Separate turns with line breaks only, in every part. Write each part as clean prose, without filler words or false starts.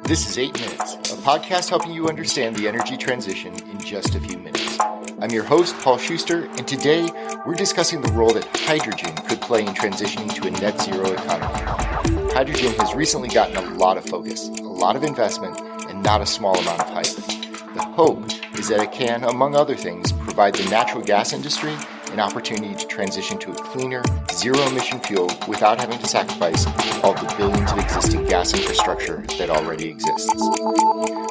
This is 8 Minutes, a podcast helping you understand the energy transition in just a few minutes. I'm your host, Paul Schuster, and today we're discussing the role that hydrogen could play in transitioning to a net zero economy. Hydrogen has recently gotten a lot of focus, a lot of investment, and not a small amount of hype. The hope is that it can, among other things, provide the natural gas industry an opportunity to transition to a cleaner, zero-emission fuel without having to sacrifice all the billions of existing gas infrastructure that already exists.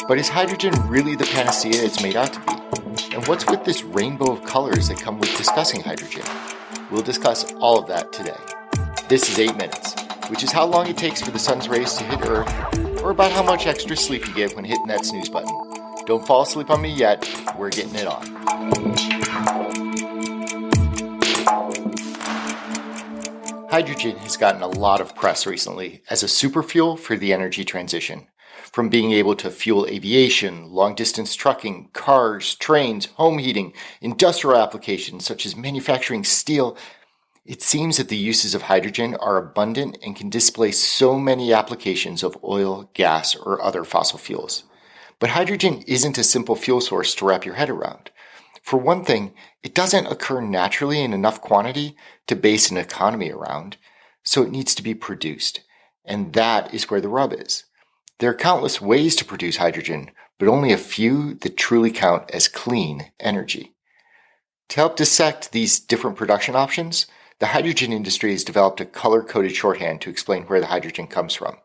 But is hydrogen really the panacea it's made out to be? And what's with this rainbow of colors that come with discussing hydrogen? We'll discuss all of that today. This is 8 Minutes, which is how long it takes for the sun's rays to hit Earth, or about how much extra sleep you get when hitting that snooze button. Don't fall asleep on me yet, we're getting it on. Hydrogen has gotten a lot of press recently as a superfuel for the energy transition. From being able to fuel aviation, long-distance trucking, cars, trains, home heating, industrial applications such as manufacturing steel, it seems that the uses of hydrogen are abundant and can displace so many applications of oil, gas, or other fossil fuels. But hydrogen isn't a simple fuel source to wrap your head around. For one thing, it doesn't occur naturally in enough quantity to base an economy around, so it needs to be produced. And that is where the rub is. There are countless ways to produce hydrogen, but only a few that truly count as clean energy. To help dissect these different production options, the hydrogen industry has developed a color-coded shorthand to explain where the hydrogen comes from.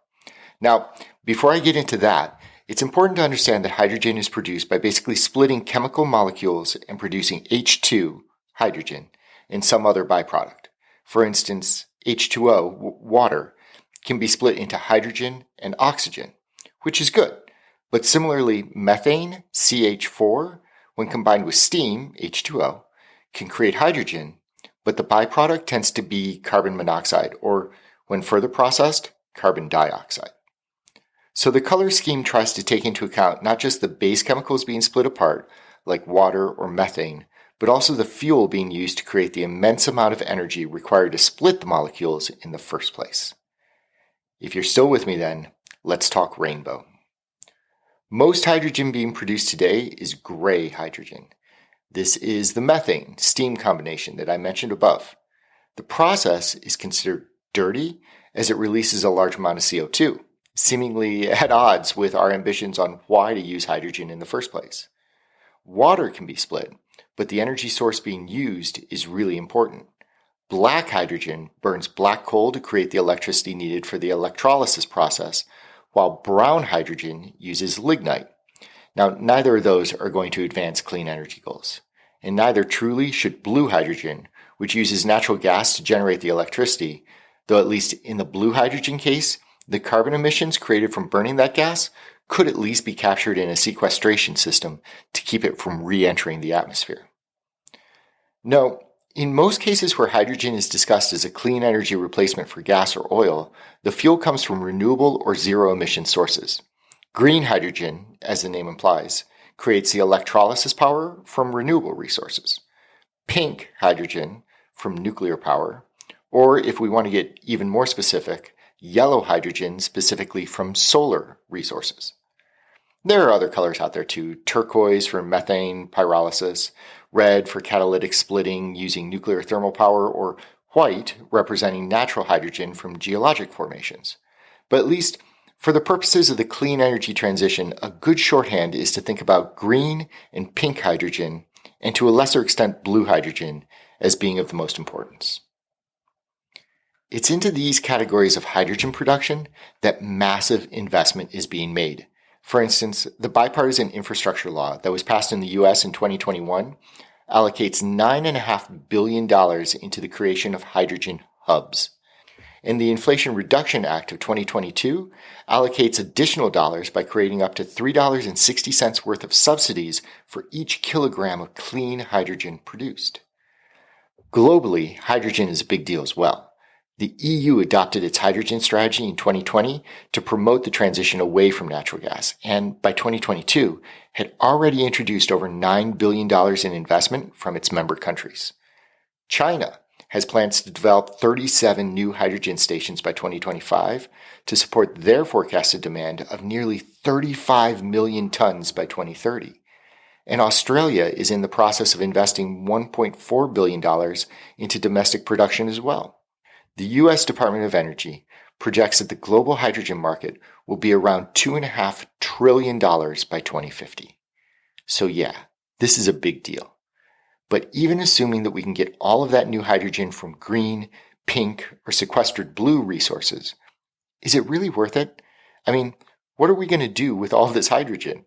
Now, before I get into that, it's important to understand that hydrogen is produced by basically splitting chemical molecules and producing H2, hydrogen, and some other byproduct. For instance, H2O, water, can be split into hydrogen and oxygen, which is good. But similarly, methane, CH4, when combined with steam, H2O, can create hydrogen, but the byproduct tends to be carbon monoxide, or when further processed, carbon dioxide. So the color scheme tries to take into account not just the base chemicals being split apart, like water or methane, but also the fuel being used to create the immense amount of energy required to split the molecules in the first place. If you're still with me then, let's talk rainbow. Most hydrogen being produced today is gray hydrogen. This is the methane-steam combination that I mentioned above. The process is considered dirty as it releases a large amount of CO2. Seemingly at odds with our ambitions on why to use hydrogen in the first place. Water can be split, but the energy source being used is really important. Black hydrogen burns black coal to create the electricity needed for the electrolysis process, while brown hydrogen uses lignite. Now, neither of those are going to advance clean energy goals, and neither truly should blue hydrogen, which uses natural gas to generate the electricity, though at least in the blue hydrogen case, the carbon emissions created from burning that gas could at least be captured in a sequestration system to keep it from re-entering the atmosphere. No, in most cases where hydrogen is discussed as a clean energy replacement for gas or oil, the fuel comes from renewable or zero-emission sources. Green hydrogen, as the name implies, creates the electrolysis power from renewable resources. Pink hydrogen from nuclear power, or if we want to get even more specific, yellow hydrogen specifically from solar resources. There are other colors out there too, turquoise for methane pyrolysis, red for catalytic splitting using nuclear thermal power, or white representing natural hydrogen from geologic formations. But at least for the purposes of the clean energy transition, a good shorthand is to think about green and pink hydrogen, and to a lesser extent blue hydrogen, as being of the most importance. It's into these categories of hydrogen production that massive investment is being made. For instance, the bipartisan infrastructure law that was passed in the U.S. in 2021 allocates $9.5 billion into the creation of hydrogen hubs. And the Inflation Reduction Act of 2022 allocates additional dollars by creating up to $3.60 worth of subsidies for each kilogram of clean hydrogen produced. Globally, hydrogen is a big deal as well. The EU adopted its hydrogen strategy in 2020 to promote the transition away from natural gas, and by 2022 had already introduced over $9 billion in investment from its member countries. China has plans to develop 37 new hydrogen stations by 2025 to support their forecasted demand of nearly 35 million tons by 2030. And Australia is in the process of investing $1.4 billion into domestic production as well. The U.S. Department of Energy projects that the global hydrogen market will be around $2.5 trillion by 2050. So yeah, this is a big deal. But even assuming that we can get all of that new hydrogen from green, pink, or sequestered blue resources, is it really worth it? I mean, what are we going to do with all of this hydrogen?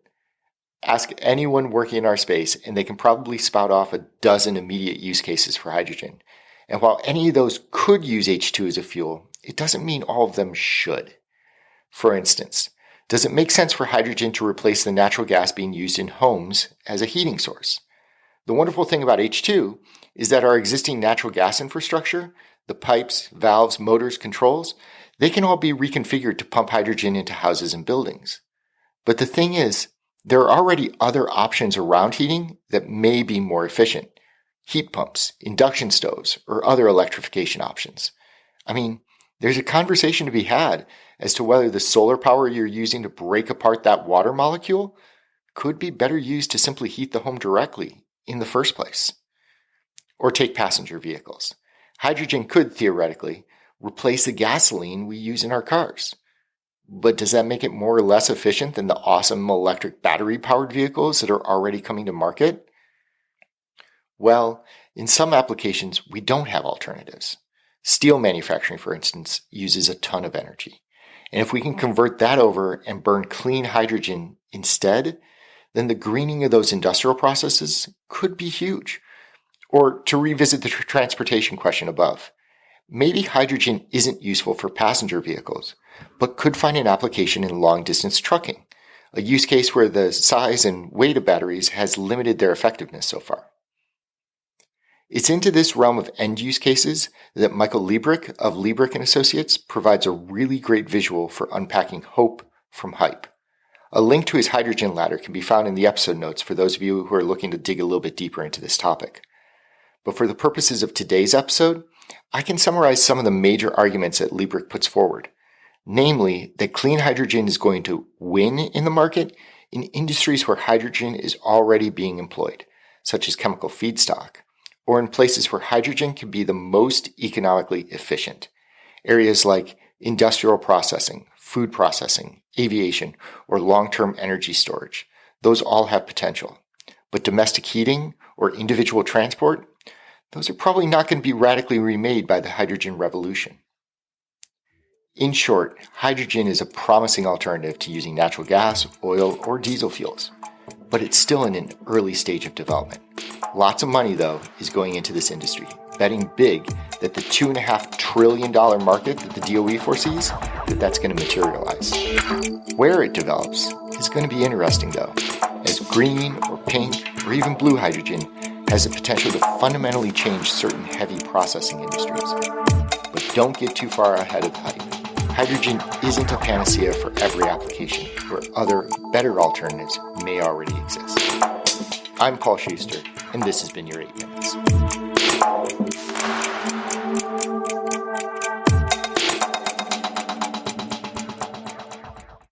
Ask anyone working in our space, and they can probably spout off a dozen immediate use cases for hydrogen. And while any of those could use H2 as a fuel, it doesn't mean all of them should. For instance, does it make sense for hydrogen to replace the natural gas being used in homes as a heating source? The wonderful thing about H2 is that our existing natural gas infrastructure, the pipes, valves, motors, controls, they can all be reconfigured to pump hydrogen into houses and buildings. But the thing is, there are already other options around heating that may be more efficient. Heat pumps, induction stoves, or other electrification options. I mean, there's a conversation to be had as to whether the solar power you're using to break apart that water molecule could be better used to simply heat the home directly in the first place. Or take passenger vehicles. Hydrogen could theoretically replace the gasoline we use in our cars. But does that make it more or less efficient than the awesome electric battery-powered vehicles that are already coming to market? Well, in some applications, we don't have alternatives. Steel manufacturing, for instance, uses a ton of energy. And if we can convert that over and burn clean hydrogen instead, then the greening of those industrial processes could be huge. Or to revisit the transportation question above, maybe hydrogen isn't useful for passenger vehicles, but could find an application in long-distance trucking, a use case where the size and weight of batteries has limited their effectiveness so far. It's into this realm of end-use cases that Michael Liebrich of Liebrich & Associates provides a really great visual for unpacking hope from hype. A link to his hydrogen ladder can be found in the episode notes for those of you who are looking to dig a little bit deeper into this topic. But for the purposes of today's episode, I can summarize some of the major arguments that Liebrich puts forward. Namely, that clean hydrogen is going to win in the market in industries where hydrogen is already being employed, such as chemical feedstock, or in places where hydrogen can be the most economically efficient. Areas like industrial processing, food processing, aviation, or long-term energy storage. Those all have potential. But domestic heating or individual transport, those are probably not going to be radically remade by the hydrogen revolution. In short, hydrogen is a promising alternative to using natural gas, oil, or diesel fuels, but it's still in an early stage of development. Lots of money, though, is going into this industry, betting big that the $2.5 trillion market that the DOE foresees, that's going to materialize. Where it develops is going to be interesting, though, as green or pink or even blue hydrogen has the potential to fundamentally change certain heavy processing industries. But don't get too far ahead of the hype. Hydrogen isn't a panacea for every application where other, better alternatives may already exist. I'm Paul Schuster, and this has been your 8 Minutes.